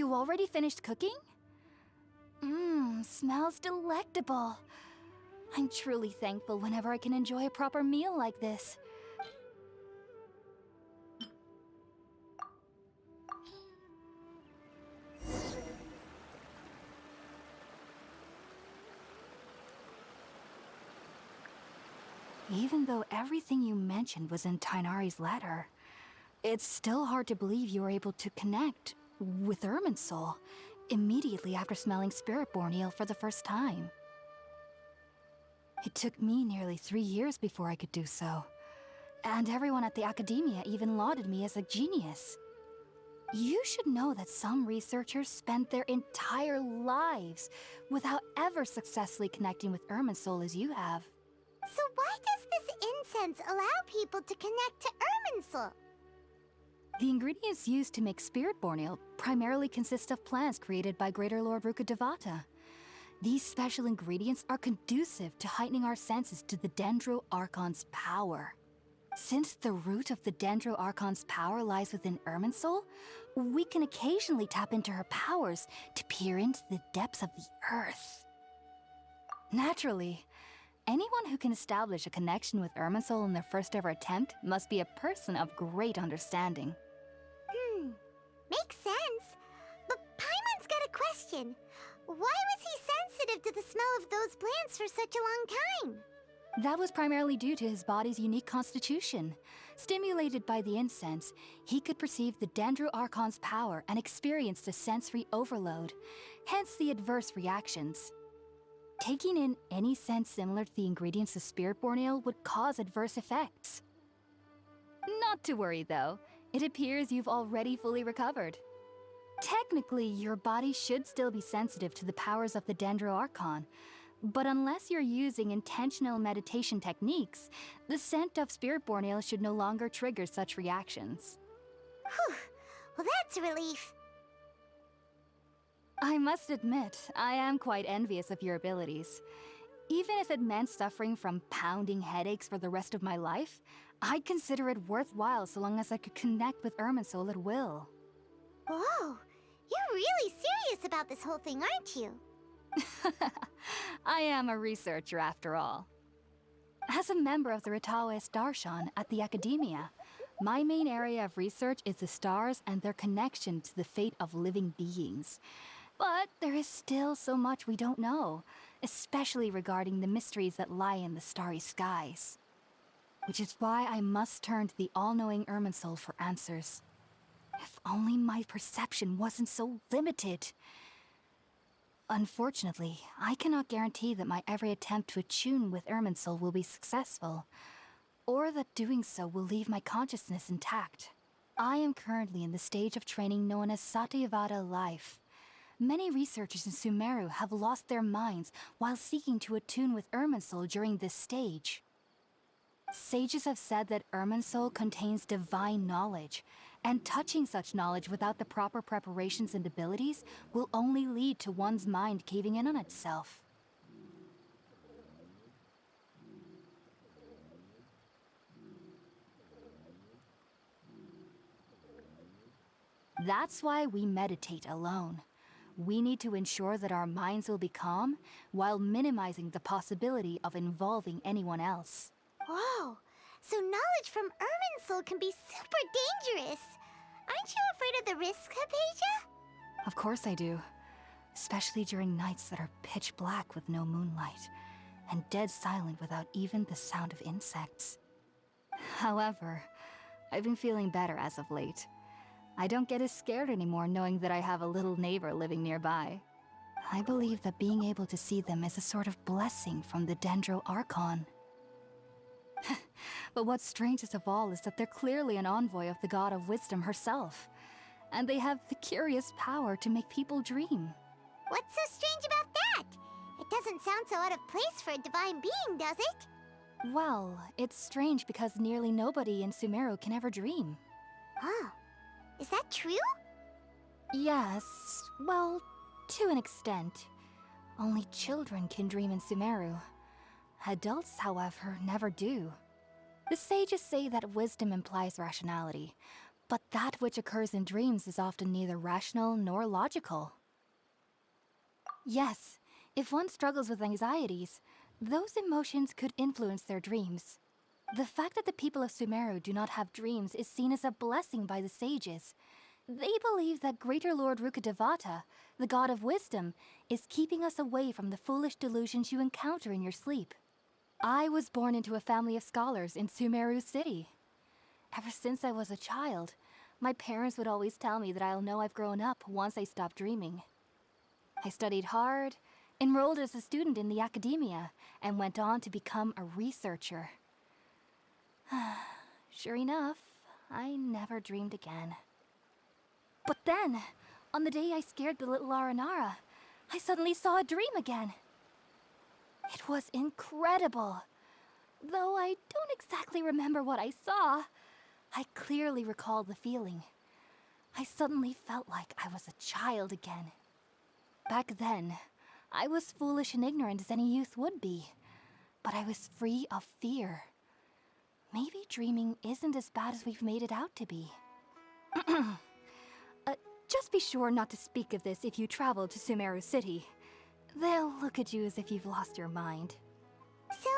You already finished cooking? Mmm, smells delectable. I'm truly thankful whenever I can enjoy a proper meal like this. Even though everything you mentioned was in Tighnari's letter, it's still hard to believe you were able to connect with Irminsul immediately after smelling Spiritborn eel for the first time. It took me nearly 3 years before I could do so, and everyone at the academia even lauded me as a genius. You should know that some researchers spend their entire lives without ever successfully connecting with Irminsul as you have. So why does this incense allow people to connect to Irminsul? The ingredients used to make Spiritborn ale primarily consist of plants created by Greater Lord Rukkhadevata. These special ingredients are conducive to heightening our senses to the Dendro Archon's power. Since the root of the Dendro Archon's power lies within Irminsul, we can occasionally tap into her powers to peer into the depths of the earth. Naturally, anyone who can establish a connection with Irminsul in their first ever attempt must be a person of great understanding. Makes sense. But Paimon's got a question. Why was he sensitive to the smell of those plants for such a long time? That was primarily due to his body's unique constitution. Stimulated by the incense, he could perceive the Dendro Archon's power and experienced a sensory overload, hence the adverse reactions. Taking in any scent similar to the ingredients of Spiritborn ale would cause adverse effects. Not to worry though, it appears you've already fully recovered. Technically, your body should still be sensitive to the powers of the Dendro Archon, but unless you're using intentional meditation techniques, the scent of Spiritborn ale should no longer trigger such reactions. Whew. Well, that's a relief. I must admit, I am quite envious of your abilities. Even if it meant suffering from pounding headaches for the rest of my life, I'd consider it worthwhile so long as I could connect with Irminsul at will. Whoa, you're really serious about this whole thing, aren't you? I am a researcher after all. As a member of the Ritaoist Darshan at the Academia, my main area of research is the stars and their connection to the fate of living beings. But there is still so much we don't know, especially regarding the mysteries that lie in the starry skies. Which is why I must turn to the all-knowing Irminsul for answers. If only my perception wasn't so limited. Unfortunately, I cannot guarantee that my every attempt to attune with Irminsul will be successful, or that doing so will leave my consciousness intact. I am currently in the stage of training known as Satyavada life. Many researchers in Sumeru have lost their minds while seeking to attune with Irminsul during this stage. Sages have said that Irminsul contains divine knowledge, and touching such knowledge without the proper preparations and abilities will only lead to one's mind caving in on itself. That's why we meditate alone. We need to ensure that our minds will be calm while minimizing the possibility of involving anyone else. Whoa, so knowledge from Irminsul can be super dangerous. Aren't you afraid of the risks, Hypatia? Of course I do. Especially during nights that are pitch black with no moonlight, and dead silent without even the sound of insects. However, I've been feeling better as of late. I don't get as scared anymore knowing that I have a little neighbor living nearby. I believe that being able to see them is a sort of blessing from the Dendro Archon. But what's strangest of all is that they're clearly an envoy of the God of Wisdom herself, and they have the curious power to make people dream. What's so strange about that? It doesn't sound so out of place for a divine being, does it? Well, it's strange because nearly nobody in Sumeru can ever dream. Oh, is that true? Yes, well, to an extent. Only children can dream in Sumeru. Adults, however, never do. The sages say that wisdom implies rationality, But that which occurs in dreams is often neither rational nor logical. Yes, if one struggles with anxieties, those emotions could influence their dreams. The fact that the people of Sumeru do not have dreams is seen as a blessing by the sages. They believe that Greater Lord Rukkhadevata, the god of wisdom, is keeping us away from the foolish delusions you encounter in your sleep. I was born into a family of scholars in Sumeru City. Ever since I was a child, my parents would always tell me that I'll know I've grown up once I stop dreaming. I studied hard, enrolled as a student in the academia, and went on to become a researcher. Sure enough, I never dreamed again. But then, on the day I scared the little Aranara, I suddenly saw a dream again. It was incredible. Though I don't exactly remember what I saw, I clearly recall the feeling. I suddenly felt like I was a child again. Back then, I was foolish and ignorant as any youth would be, but I was free of fear. Maybe dreaming isn't as bad as we've made it out to be. Just be sure not to speak of this if you travel to Sumeru City. They'll look at you as if you've lost your mind. So,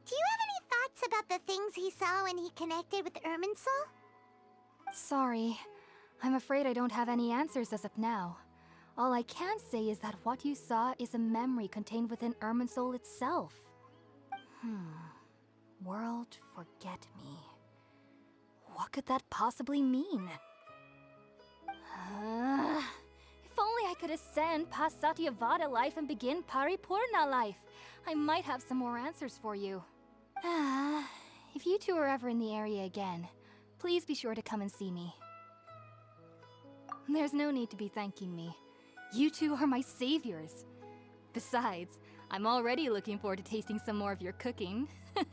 do you have any thoughts about the things he saw when he connected with Irminsul? Sorry, I'm afraid I don't have any answers as of now. All I can say is that what you saw is a memory contained within Irminsul itself. World forget me. What could that possibly mean? If only I could ascend past Satyavada life and begin Paripurna life, I might have some more answers for you. If you two are ever in the area again, please be sure to come and see me. There's no need to be thanking me. You two are my saviors. Besides, I'm already looking forward to tasting some more of your cooking. Now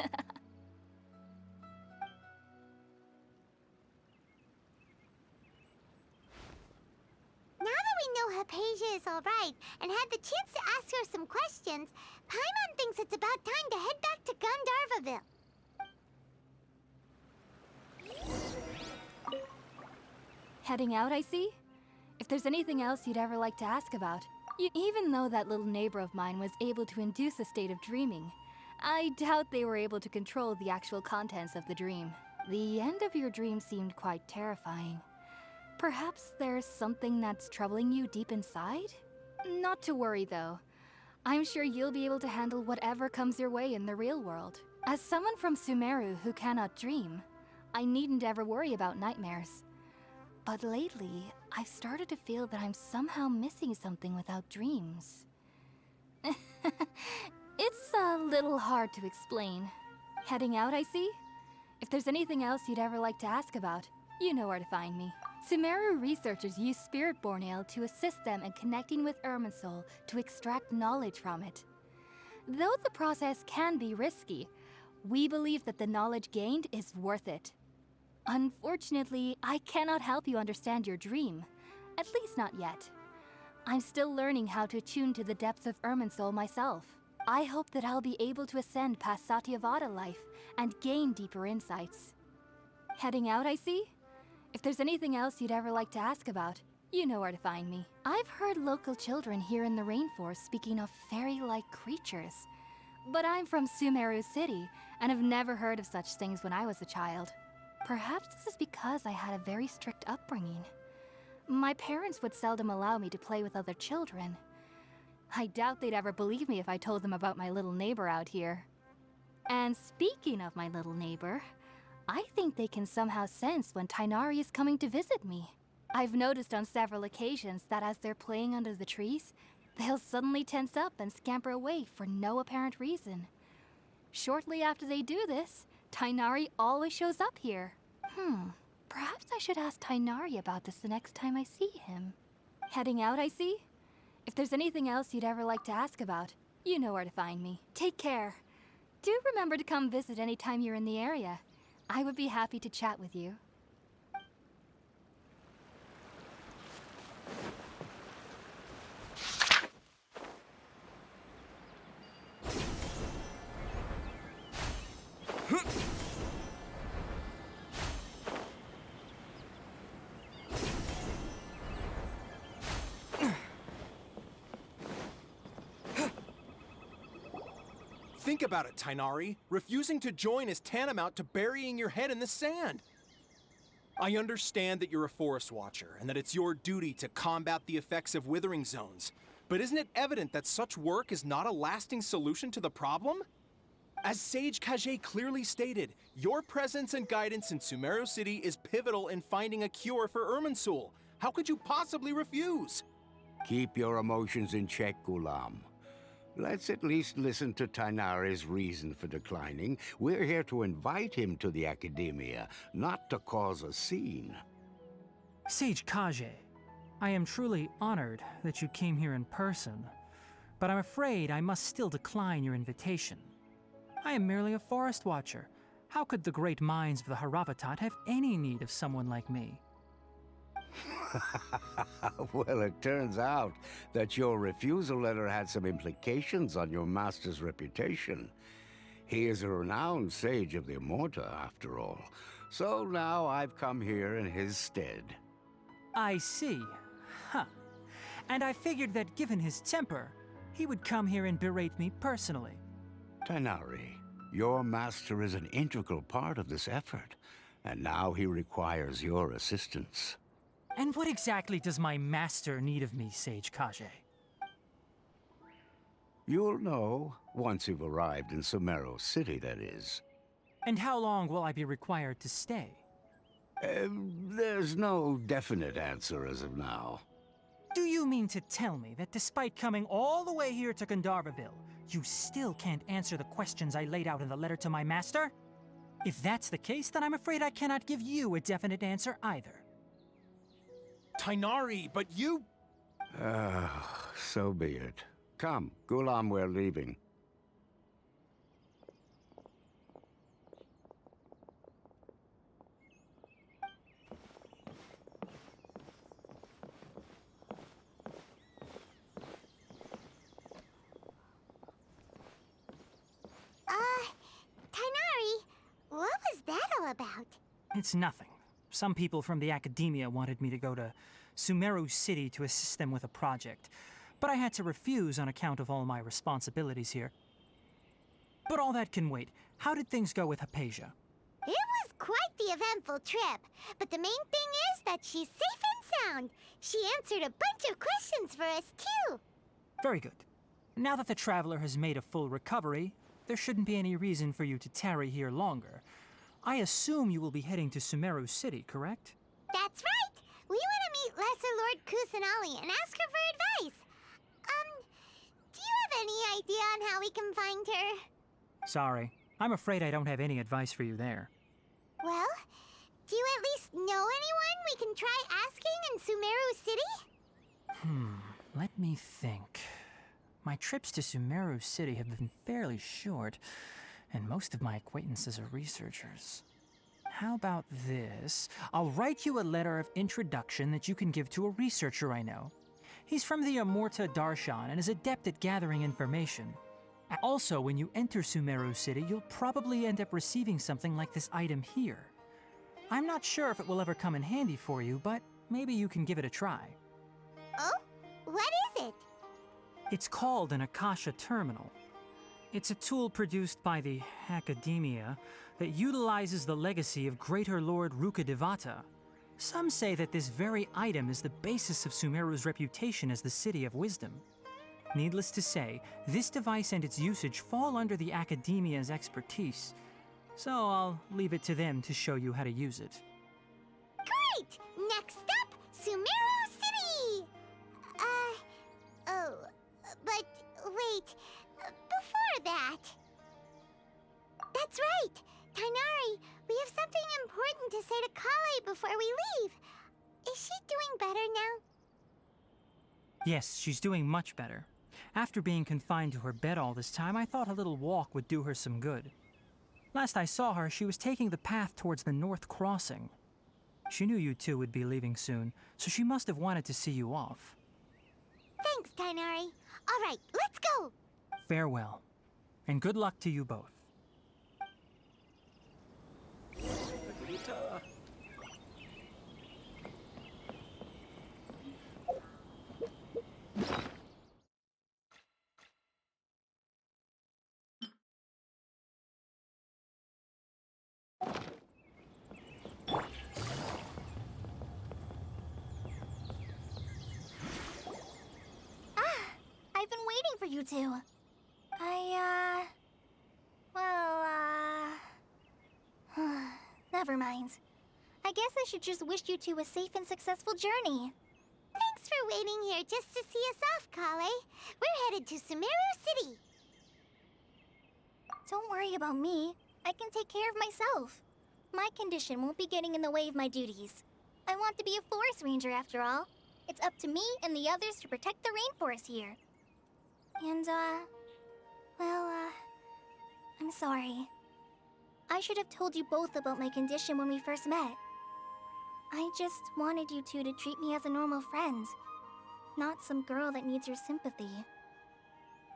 that we know Hypatia is alright and had the chance to ask her some questions, Paimon thinks it's about time to head back to Gandharvaville. Heading out, I see? If there's anything else you'd ever like to ask about, even though that little neighbor of mine was able to induce a state of dreaming, I doubt they were able to control the actual contents of the dream. The end of your dream seemed quite terrifying. Perhaps there's something that's troubling you deep inside? Not to worry, though. I'm sure you'll be able to handle whatever comes your way in the real world. As someone from Sumeru who cannot dream, I needn't ever worry about nightmares. But lately, I've started to feel that I'm somehow missing something without dreams. It's a little hard to explain. Heading out, I see? If there's anything else you'd ever like to ask about, you know where to find me. Sumeru researchers use Spirit-Born Ale to assist them in connecting with Irminsul to extract knowledge from it. Though the process can be risky, we believe that the knowledge gained is worth it. Unfortunately, I cannot help you understand your dream, at least not yet. I'm still learning how to attune to the depths of Irminsul myself. I hope that I'll be able to ascend past Satyavada life and gain deeper insights. Heading out, I see? If there's anything else you'd ever like to ask about, you know where to find me. I've heard local children here in the rainforest speaking of fairy-like creatures. But I'm from Sumeru City, and have never heard of such things when I was a child. Perhaps this is because I had a very strict upbringing. My parents would seldom allow me to play with other children. I doubt they'd ever believe me if I told them about my little neighbor out here. And speaking of my little neighbor, I think they can somehow sense when Tighnari is coming to visit me. I've noticed on several occasions that as they're playing under the trees, they'll suddenly tense up and scamper away for no apparent reason. Shortly after they do this, Tighnari always shows up here. Perhaps I should ask Tighnari about this the next time I see him. Heading out, I see? If there's anything else you'd ever like to ask about, you know where to find me. Take care. Do remember to come visit anytime you're in the area. I would be happy to chat with you. Think about it, Tighnari. Refusing to join is tantamount to burying your head in the sand. I understand that you're a forest watcher and that it's your duty to combat the effects of withering zones, but isn't it evident that such work is not a lasting solution to the problem? As Sage Kage clearly stated, your presence and guidance in Sumeru City is pivotal in finding a cure for Irminsul. How could you possibly refuse? Keep your emotions in check, Ghulam. Let's at least listen to Tighnari's reason for declining. We're here to invite him to the Academia, not to cause a scene. Sage Kage, I am truly honored that you came here in person, but I'm afraid I must still decline your invitation. I am merely a forest watcher. How could the great minds of the Haravatat have any need of someone like me? Well, it turns out that your refusal letter had some implications on your master's reputation. He is a renowned sage of the Immorta, after all. So now I've come here in his stead. I see. Huh. And I figured that given his temper, he would come here and berate me personally. Tighnari, your master is an integral part of this effort, and now he requires your assistance. And what exactly does my master need of me, Sage Kage? You'll know once you've arrived in Sumeru City, that is. And how long will I be required to stay? There's no definite answer as of now. Do you mean to tell me that despite coming all the way here to Gandharvaville, you still can't answer the questions I laid out in the letter to my master? If that's the case, then I'm afraid I cannot give you a definite answer either. Tighnari, but you... So be it. Come, Ghulam, we're leaving. Tighnari, what was that all about? It's nothing. Some people from the Academia wanted me to go to Sumeru City to assist them with a project, but I had to refuse on account of all my responsibilities here. But all that can wait. How did things go with Hypatia? It was quite the eventful trip, but the main thing is that she's safe and sound. She answered a bunch of questions for us, too. Very good. Now that the traveler has made a full recovery, there shouldn't be any reason for you to tarry here longer. I assume you will be heading to Sumeru City, correct? That's right! We want to meet Lesser Lord Kusanali and ask her for advice. Do you have any idea on how we can find her? Sorry. I'm afraid I don't have any advice for you there. Well, do you at least know anyone we can try asking in Sumeru City? Let me think. My trips to Sumeru City have been fairly short, and most of my acquaintances are researchers. How about this? I'll write you a letter of introduction that you can give to a researcher I know. He's from the Immorta Darshan and is adept at gathering information. Also, when you enter Sumeru City, you'll probably end up receiving something like this item here. I'm not sure if it will ever come in handy for you, but maybe you can give it a try. Oh? What is it? It's called an Akasha Terminal. It's a tool produced by the Academia that utilizes the legacy of Greater Lord Rukkhadevata. Some say that this very item is the basis of Sumeru's reputation as the City of Wisdom. Needless to say, this device and its usage fall under the Academia's expertise, so I'll leave it to them to show you how to use it. Great! Next up, Sumeru City! But wait, before that... That's right! Tighnari, we have something important to say to Collei before we leave. Is she doing better now? Yes, she's doing much better. After being confined to her bed all this time, I thought a little walk would do her some good. Last I saw her, she was taking the path towards the North Crossing. She knew you two would be leaving soon, so she must have wanted to see you off. Thanks, Tighnari. All right, let's go! Farewell, and good luck to you both. you two. Never mind. I guess I should just wish you two a safe and successful journey. Thanks for waiting here just to see us off, Collei. We're headed to Sumeru City. Don't worry about me. I can take care of myself. My condition won't be getting in the way of my duties. I want to be a forest ranger after all. It's up to me and the others to protect the rainforest here. And, I'm sorry. I should have told you both about my condition when we first met. I just wanted you two to treat me as a normal friend, not some girl that needs your sympathy.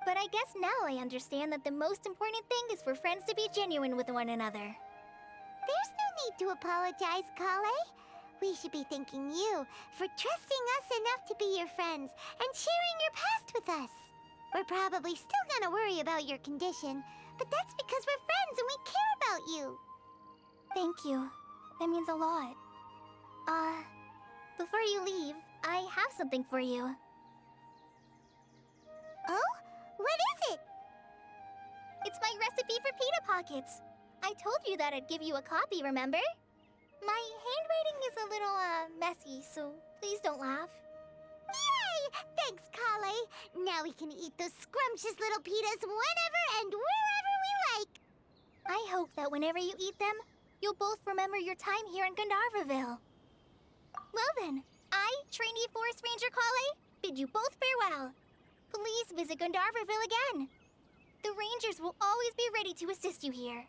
But I guess now I understand that the most important thing is for friends to be genuine with one another. There's no need to apologize, Collei. We should be thanking you for trusting us enough to be your friends and sharing your past with us. We're probably still gonna worry about your condition, but that's because we're friends and we care about you. Thank you. That means a lot. Before you leave, I have something for you. Oh? What is it? It's my recipe for pita pockets. I told you that I'd give you a copy, remember? My handwriting is a little, messy, so please don't laugh. Yay! Thanks, Collei. Now we can eat those scrumptious little pitas whenever and wherever we like. I hope that whenever you eat them, you'll both remember your time here in Gandharvaville. Well then, I, trainee Forest Ranger Collei, bid you both farewell. Please visit Gandharvaville again. The Rangers will always be ready to assist you here.